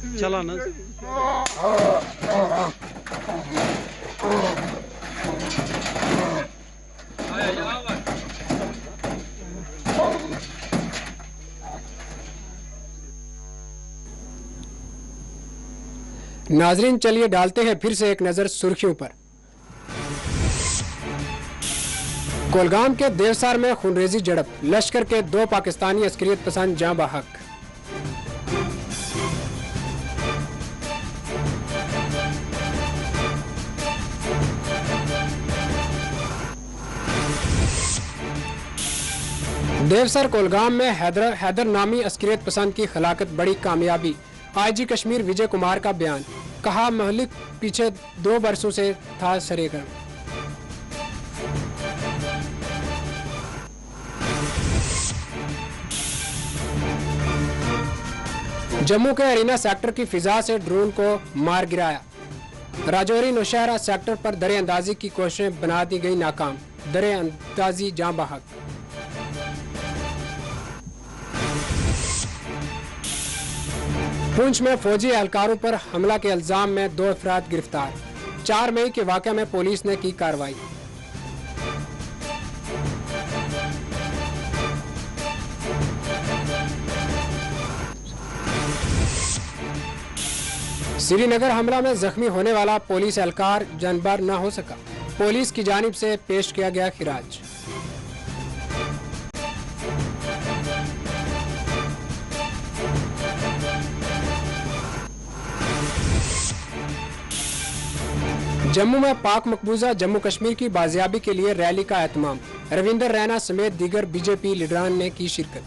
चला ना नाजरीन, चलिए डालते हैं फिर से एक नजर सुर्खियों पर। कोलगाम के देवसार में खूनरेजी झड़प, लश्कर के 2 पाकिस्तानी अस्करियत पसंद जाँ बहक। देवसर कोलगाम में हैदर नामी अस्करियत पसंद की खिलाकत बड़ी कामयाबी। आईजी कश्मीर विजय कुमार का बयान, कहा महलिक पीछे 2 बरसों से था सरेगर्म। जम्मू के अरीना सेक्टर की फिजा से ड्रोन को मार गिराया। राजौरी नौशहरा सेक्टर पर दरेअंदाजी की कोशिशें बना दी गई नाकाम, दरेअंदाजी जाँ बहक। पुंछ में फौजी एहलकारों पर हमला के इल्जाम में 2 अफराद गिरफ्तार। 4 मई के वाक़े में पुलिस ने की कार्रवाई। श्रीनगर हमला में जख्मी होने वाला पुलिस एहलकार जानबर न हो सका, पुलिस की जानिब से पेश किया गया खिराज। जम्मू में पाक मकबूजा जम्मू कश्मीर की बाजियाबी के लिए रैली का एहतमाम। रविंदर रैना समेत दीगर बीजेपी लीडरान ने की शिरकत।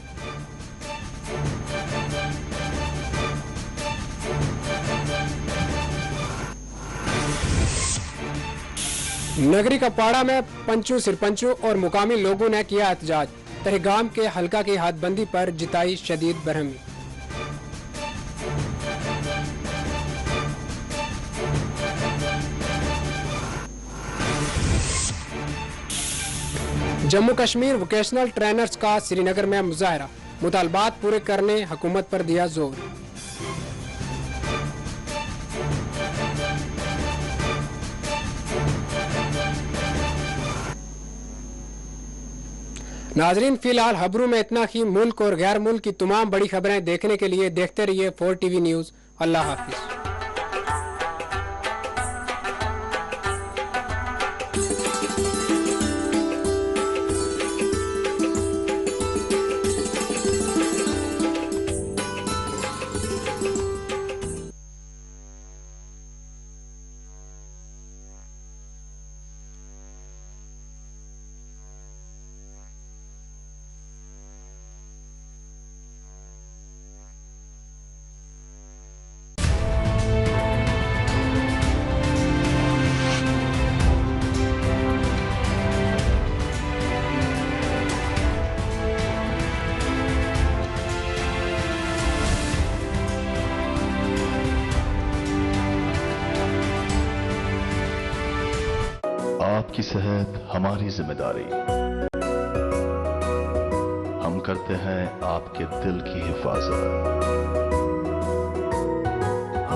नगरी कपाड़ा में पंचों सिरपंचों और मुकामी लोगों ने किया एहतजाज। तहगाम के हल्का की हदबंदी पर जिताई शदीद बरहमी। जम्मू कश्मीर वोकेशनल ट्रेनर्स का श्रीनगर में मुजाहरा, मुतालबात पूरे करने हुकूमत पर दिया जोर। नाजरीन, फिलहाल खबरों में इतना ही। मुल्क और गैर मुल्क की तमाम बड़ी खबरें देखने के लिए देखते रहिए 4 TV न्यूज़। अल्लाह हाफिज। आपकी सेहत हमारी जिम्मेदारी। हम करते हैं आपके दिल की हिफाजत।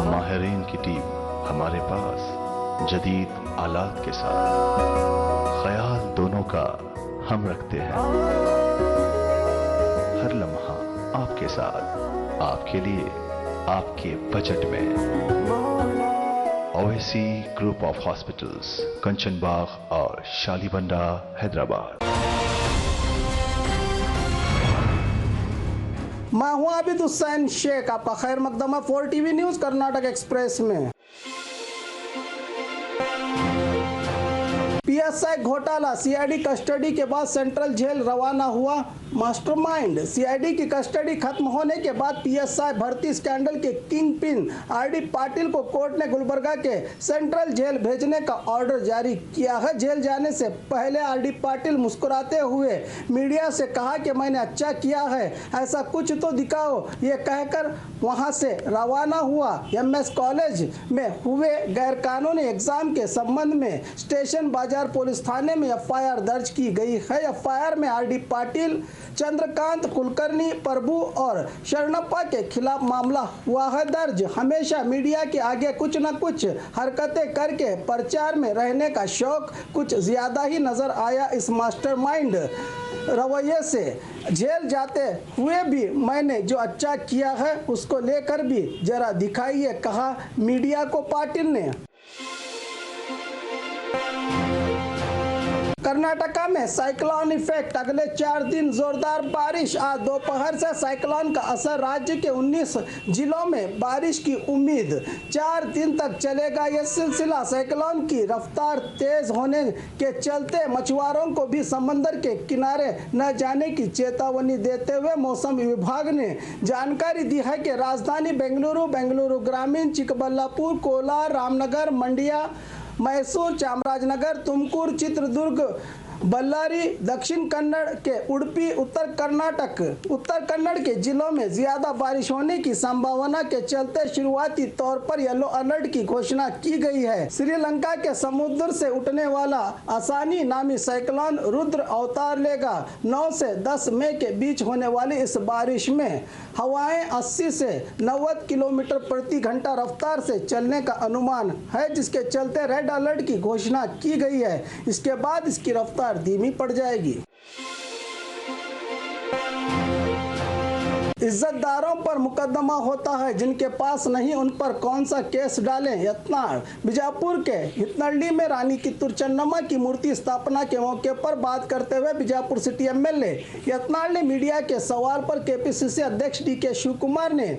माहिरीन की टीम हमारे पास जदीद आलात के साथ। ख्याल दोनों का हम रखते हैं। हर लम्हा आपके साथ, आपके लिए, आपके बजट में। ओवैसी ग्रुप ऑफ हॉस्पिटल्स, कंचन बाग और शालीबंडा, हैदराबाद। मैं हूं आबिद हुसैन शेख, आपका खैर मकदम है 4 TV न्यूज कर्नाटक एक्सप्रेस में। PSI घोटाला, CID कस्टडी के बाद सेंट्रल जेल रवाना हुआ मास्टरमाइंड। CID की कस्टडी खत्म होने के बाद PSI भर्ती स्कैंडल के किंग पिन RD पाटिल को कोर्ट ने गुलबर्गा के सेंट्रल जेल भेजने का ऑर्डर जारी किया है। जेल जाने से पहले RD पाटिल मुस्कुराते हुए मीडिया से कहा कि मैंने अच्छा किया है, ऐसा कुछ तो दिखाओ, ये कहकर वहां से रवाना हुआ। MS कॉलेज में हुए गैरकानूनी एग्जाम के संबंध में स्टेशन बाजार पुलिस थाने में FIR दर्ज की गई है। FIR में RD पाटिल, चंद्रकांत कुलकर्णी, प्रभु और शरणप्पा के खिलाफ मामला हुआ है दर्ज। हमेशा मीडिया के आगे कुछ न कुछ हरकतें करके प्रचार में रहने का शौक कुछ ज्यादा ही नजर आया इस मास्टरमाइंड रवैये से। जेल जाते हुए भी मैंने जो अच्छा किया है उसको लेकर भी जरा दिखाइए, कहा मीडिया को पाटिल ने। कर्नाटका में साइक्लोन इफेक्ट, अगले 4 दिन जोरदार बारिश। आज दोपहर से साइक्लोन का असर, राज्य के 19 जिलों में बारिश की उम्मीद। 4 दिन तक चलेगा ये सिलसिला। साइक्लोन की रफ्तार तेज होने के चलते मछुआरों को भी समंदर के किनारे न जाने की चेतावनी देते हुए मौसम विभाग ने जानकारी दी है कि राजधानी बेंगलुरु, बेंगलुरु ग्रामीण, चिकबल्लापुर, कोलार, रामनगर, मंडिया, मैसूर, चामराजनगर, तुमकुर, चित्रदुर्ग, बल्लारी, दक्षिण कन्नड़ के उडुपी, उत्तर कन्नड़ के जिलों में ज्यादा बारिश होने की संभावना के चलते शुरुआती तौर पर येलो अलर्ट की घोषणा की गई है। श्रीलंका के समुद्र से उठने वाला आसानी नामी साइक्लोन रुद्र अवतार लेगा। 9 से 10 मई के बीच होने वाली इस बारिश में हवाएं 80 से 90 किलोमीटर प्रति घंटा रफ्तार से चलने का अनुमान है, जिसके चलते रेड अलर्ट की घोषणा की गई है। इसके बाद इसकी रफ्तार धीमी पड़ जाएगी। इज्जतदारों पर मुकदमा होता है, जिनके पास नहीं उन पर कौन सा केस डालें, यत्नाल। बीजापुर के हितनहल्ली में रानी कित्तूर चन्नम्मा की मूर्ति स्थापना के मौके पर बात करते हुए बीजापुर सिटी MLA यत्नाल ने मीडिया के सवाल पर KPCC अध्यक्ष DK शिवकुमार ने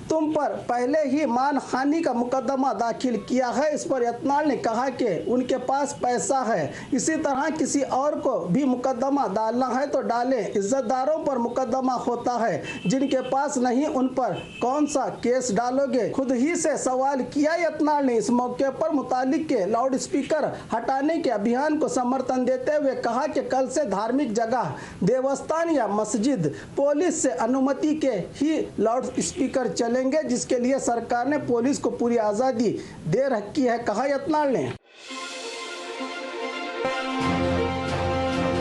तुम पर पहले ही मानहानि का मुकदमा दाखिल किया है। इस पर यत्नाल ने कहा कि उनके पास पैसा है, इसी तरह किसी और को भी मुकदमा डालना है तो डालें। इज्जतदारों पर मुकदमा होता है, जिनके पास नहीं उन पर कौन सा केस डालोगे, खुद ही से सवाल किया यत्नाल ने। इस मौके पर मुतालिक के लाउड स्पीकर हटाने के अभियान को समर्थन देते हुए कहा कि कल से धार्मिक जगह, देवस्थान या मस्जिद पुलिस से अनुमति के ही लाउड स्पीकर चलेंगे, जिसके लिए सरकार ने पुलिस को पूरी आजादी दे रखी है, कहा यत्नाल ने।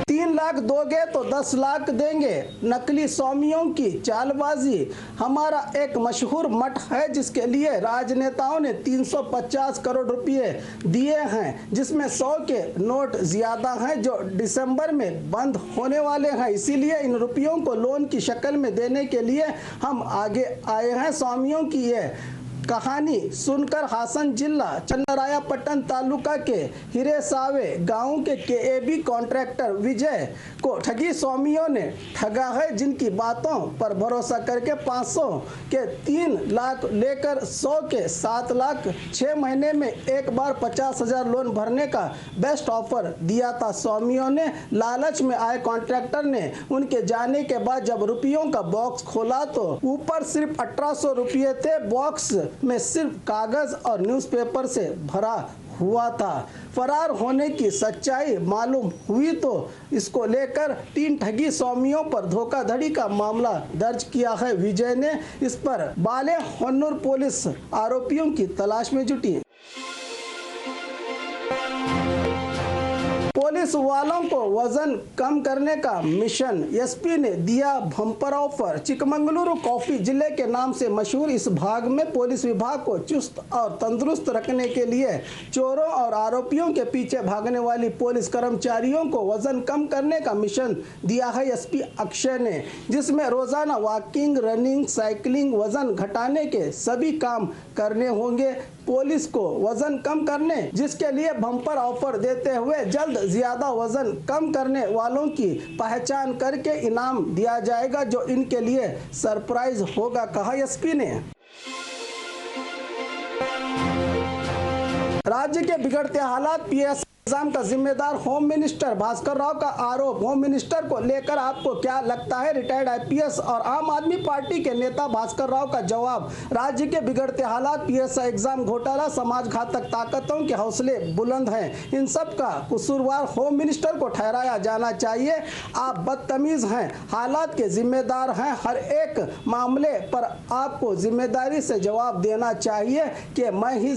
3 लाख दोगे तो 10 लाख देंगे, नकली स्वामियों की चालबाजी। हमारा एक मशहूर मठ है जिसके लिए राजनेताओं ने 350 करोड़ रुपए दिए हैं, जिसमें 100 के नोट ज्यादा हैं जो दिसंबर में बंद होने वाले हैं। इसीलिए इन रुपयों को लोन की शक्ल में देने के लिए हम आगे आए हैं। स्वामियों की ये कहानी सुनकर हासन जिला चन्नरायापट्टन तालुका के हिरेसावे गांव के KAB कॉन्ट्रैक्टर विजय को ठगी स्वामियों ने ठगा है, जिनकी बातों पर भरोसा करके 500 के 3 लाख लेकर 100 के 7 लाख 6 महीने में एक बार 50,000 लोन भरने का बेस्ट ऑफर दिया था। स्वामियों ने लालच में आए कॉन्ट्रैक्टर ने उनके जाने के बाद जब रुपयों का बॉक्स खोला तो ऊपर सिर्फ 1800 रुपये थे। बॉक्स में सिर्फ कागज और न्यूज़पेपर से भरा हुआ था। फरार होने की सच्चाई मालूम हुई तो इसको लेकर 3 ठगी स्वामियों पर धोखाधड़ी का मामला दर्ज किया है। विजय ने इस पर बाले हन्नूर पुलिस आरोपियों की तलाश में जुटी है। पुलिस वालों को वजन कम करने का मिशन, एसपी ने दिया बम्पर ऑफर। चिकमंगलुरु कॉफी जिले के नाम से मशहूर इस भाग में पुलिस विभाग को चुस्त और तंदुरुस्त रखने के लिए चोरों और आरोपियों के पीछे भागने वाली पुलिस कर्मचारियों को वजन कम करने का मिशन दिया है एसपी अक्षय ने, जिसमें रोजाना वॉकिंग, रनिंग, साइकिलिंग, वजन घटाने के सभी काम करने होंगे पुलिस को वजन कम करने, जिसके लिए बम्पर ऑफर देते हुए जल्द ज्यादा वजन कम करने वालों की पहचान करके इनाम दिया जाएगा जो इनके लिए सरप्राइज होगा, कहा एसपी ने। राज्य के बिगड़ते हालात, पीएस एग्जाम का जिम्मेदार होम मिनिस्टर भास्कर राव का आरोप। होम मिनिस्टर को लेकर आपको क्या लगता है? रिटायर्ड आईपीएस और आम आदमी पार्टी के नेता भास्कर राव का जवाब। राज्य के बिगड़ते हालात, पीएसआई एग्जाम घोटाला, समाज घातक ताकतों के हौसले बुलंद हैं। इन सब का कसूरवार होम मिनिस्टर को ठहराया जाना चाहिए। आप बदतमीज हैं, हालात के जिम्मेदार हैं। हर एक मामले पर आपको जिम्मेदारी से जवाब देना चाहिए कि मैं ही